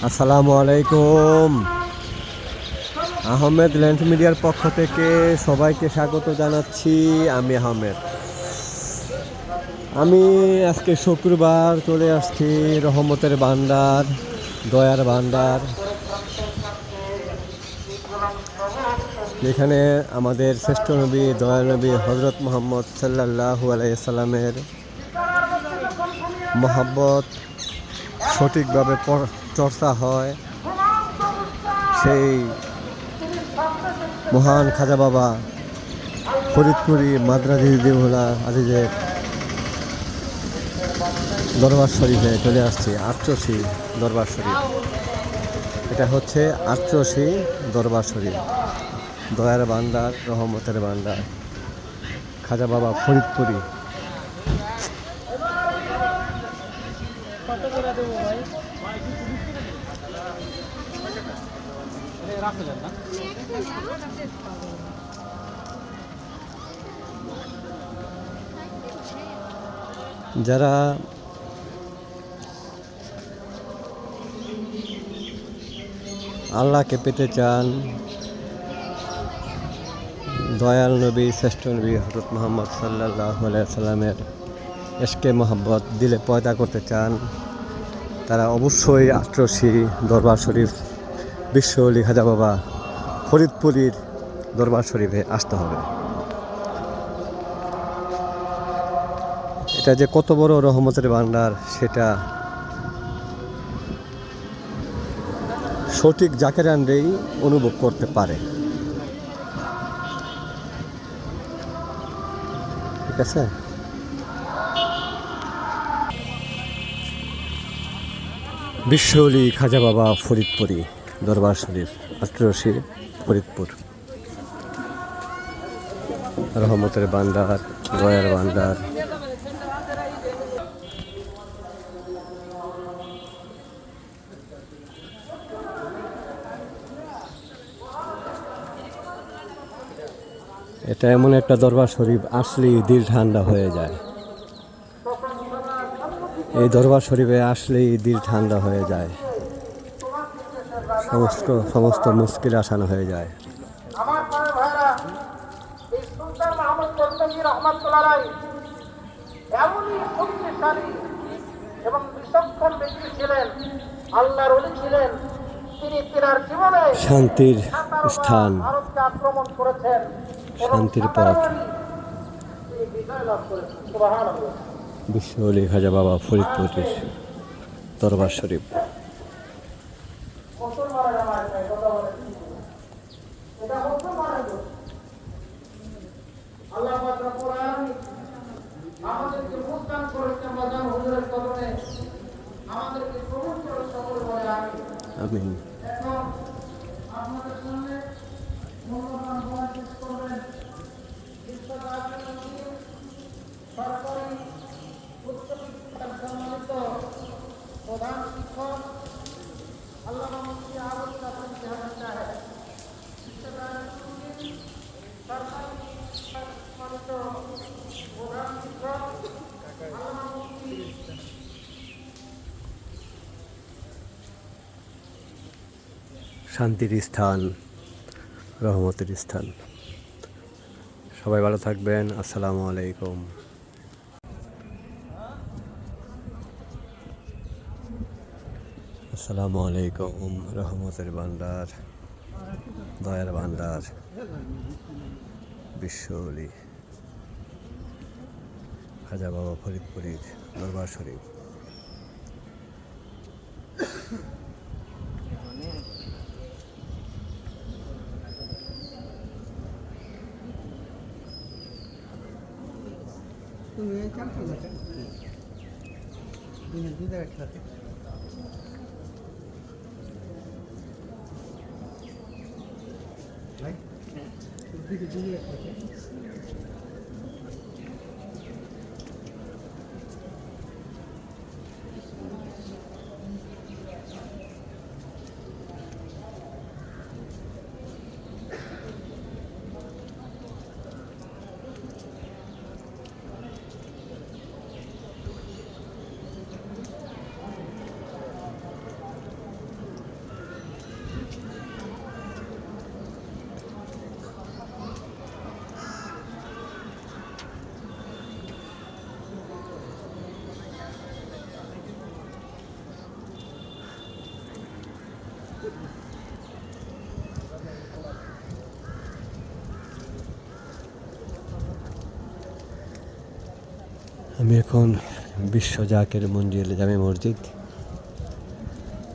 আসসালামু আলাইকুম। আহমেদ ল্যান্ড মিডিয়ার পক্ষ থেকে সবাইকে স্বাগত জানাচ্ছি। আমি আহমেদ। আমি আজকে শুক্রবার চলে আসছি রহমতের ভান্ডার, দয়ার ভান্ডার, যেখানে আমাদের শ্রেষ্ঠ নবী দয়াল নবী হজরত মুহাম্মদ সাল্লাল্লাহু আলাইহি সাল্লামের মহব্বত সঠিকভাবে চর্চা হয়। সেই মহান খাজা বাবা ফরিদপুরি মাদ্রাজি দেউলা আজিজের দরবার শরীফে চলে আসছি। আটচশী দরবার শরীফ, এটা হচ্ছে আটচশী দরবার শরীফ, দয়ার ভান্ডার, রহমতের ভান্ডার, খাজা বাবা ফরিদপুরি। যারা আল্লাহকে পেতে চান, দয়াল নবী শ্রেষ্ঠ নবী হযরত মুহাম্মদ সাল্লাল্লাহু আলাইহি সাল্লামের ইশকে মোহাব্বত দিলে পয়দা করতে চান, তারা অবশ্যই আটচশী দরবার শরীফ বিশ্ব ওলি খাজা বাবা ফরিদপুরীর দরবার শরীফে আসতে হবে। এটা যে কত বড় রহমতের ভান্ডার সেটা সঠিক জাকেরানরাই অনুভব করতে পারে। ঠিক আছে। বিশ্ব ওলি খাজা বাবা ফরিদপুরি দরবার শরীফ, আটচশী, ফরিদপুর। রহমতের ভান্ডার, দয়ার ভান্ডার। এটা এমন একটা দরবার শরীফ, আসলেই দিল ঠান্ডা হয়ে যায়। এই দরবার শরীফে আসলেই দিল ঠান্ডা হয়ে যায়, সমস্ত মুশকিল আসানো হয়ে যায়। এমনই শক্তিশালী এবং বিচক্ষণ ব্যক্তি ছিলেন, আল্লাহর ওলি ছিলেন। তিনি তিনার জীবনে শান্তির স্থান, ভারতকে আক্রমণ করেছেন, শান্তির পথ। তিনি বিজয় লাভ করেছেন। সুবহানাল্লাহ। বিশ্ব ওলি খাজা বাবা ফরিদপুরের দরবার শরীফ। আল্লাহ পাক রব্বুল আলামিন আমাদেরকে মুক্তান করেছেন বাজান হুজুরের কদমে, আমাদেরকে কবুল করে সকল বলে আমিন। আমিন। এখন আপনাদের সামনে মূল্যবান বয়ান পেশ করবেন বিশ্বজাতীয় নবী সরকারি উচ্চ বিদ্যালয়ের সম্মানিত প্রধান শিক্ষক আল্লামা মুফতি আবুল কাসেম জিহাদ সাহেব। বিশ্বজাতীয় নবী সরকারি সম্মানিত প্রধান শিক্ষক আল্লামা মুফতি শান্তির স্থান, রহমতের স্থান। সবাই ভালো থাকবেন। আসসালামু আলাইকুম। আসসালামু আলাইকুম। রহমতের ভান্ডার, দয়ার ভান্ডার, বিশ্ব ওলি খাজা বাবা ফরিদপুরীর দরবার শরীফ। তুমি এই কাম করলে তুমি দুধের একসাথে ভাই দুধের একসাথে আমি এখন বিশ্ব জাকের মঞ্জিল জামে মসজিদ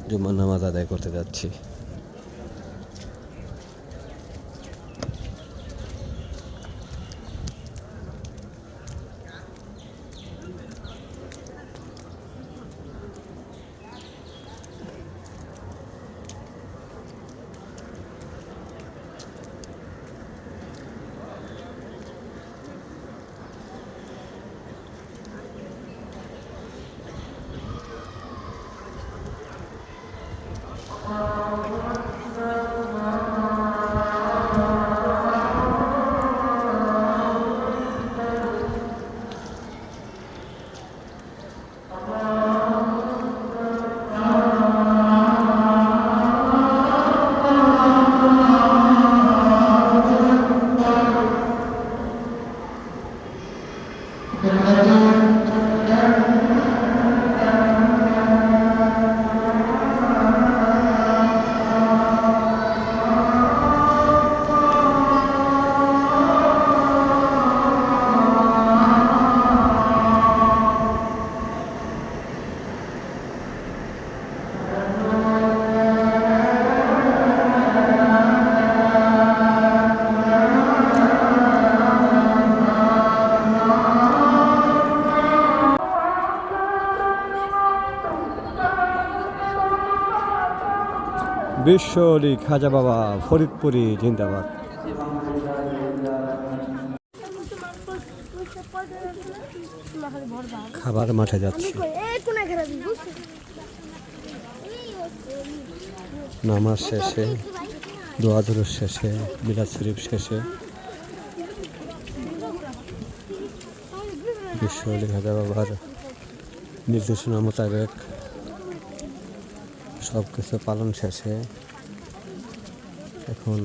জুমার নামাজ আদায় করতে যাচ্ছি। বিশ্ব অলি খাজা বাবা ফরিদপুরি জিন্দাবাদ। খাবার মাঠে যাচ্ছি। নামাজ শেষে, দোয়া দুরূদ শেষে, মিলাদ শরীফ শেষে বিশ্ব অলি খাজা বাবার নির্দেশনা মোতাবেক সব কিছু পালন শেষে এখন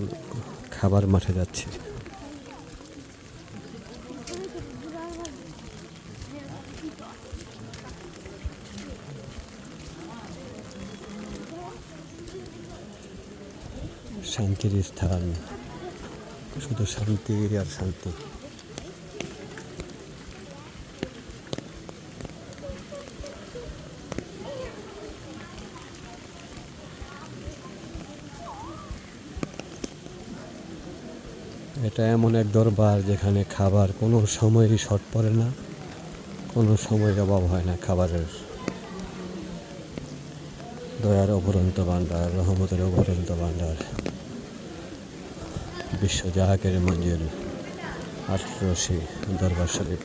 খাবার মাঠে যাচ্ছি। শান্তির স্থান, শুধু শান্তি আর শান্তি। এটা এমন এক দরবার যেখানে খাবার কোনো সময়ই শর্ট পড়ে না, কোনো সময়ের অভাব হয় না খাবারের। দয়ার অপরন্ত ভান্ডার, রহমতের অপরন্ত ভান্ডার বিশ্ব জাহাকের মঞ্জিল আটরশি দরবার শরীফ।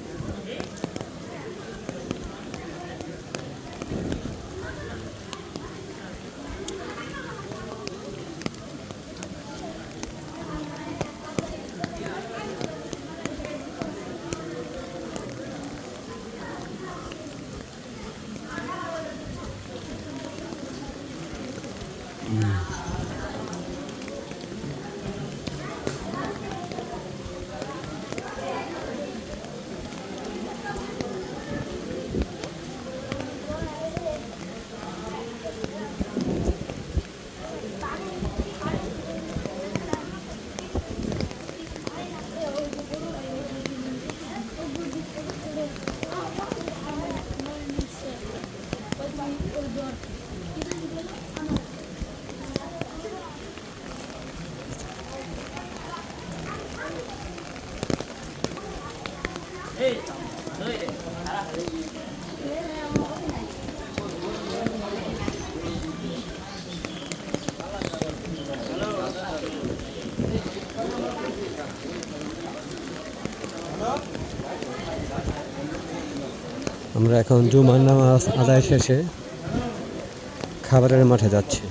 আমরা এখন জুমার নামাজ আদায় শেষে খাবারের মাঠে যাচ্ছি।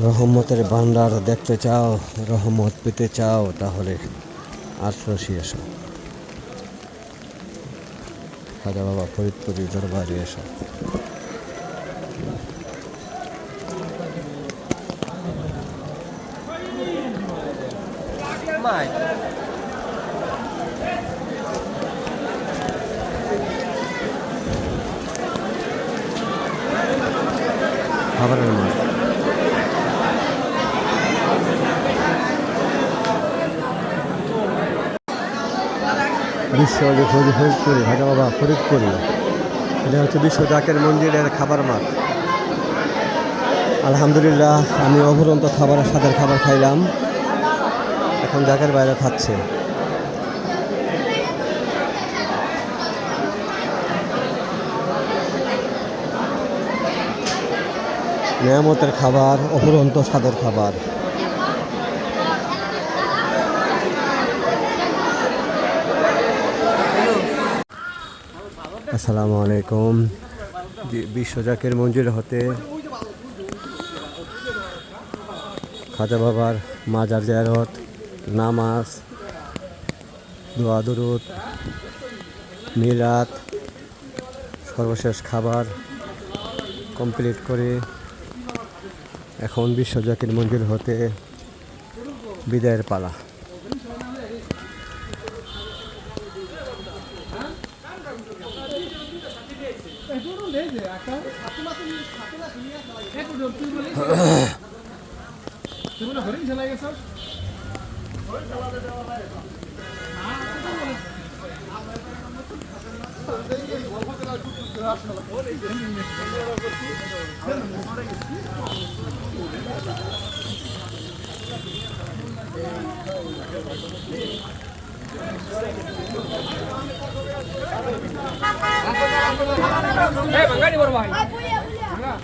রহমতের ভান্ডার দেখতে চাও, রহমত পেতে চাও, তাহলে আটরশি এসো, খাজা বাবা ফরিদপুরি দরবারে এসো। খাবারের মাঠ, ফরিদপুরি খাজা বাবা ফরিদপুরি, এটা হচ্ছে বিশ্ব জাকের মন্দিরের খাবার মাঠ। আলহামদুলিল্লাহ, আমি অভুরন্ত খাবারের স্বাদের খাবার খাইলাম, এখন জাকের বাইরে খাচ্ছে। নেয়ামতের খাবার, অফুরন্ত স্বাদের খাবার। আসসালামু আলাইকুম। বিশ্ব জাকের মঞ্জিল হতে খাজা বাবার মাজার জিয়ারত, নামাজ, দোয়া দুরুদ, মিলাদ, সর্বশেষ খাবার কমপ্লিট করে এখন বিশ্ব জাকির মঞ্জিল হতে বিদায়ের পালা। Bangga di bawah bahaya. Bangga.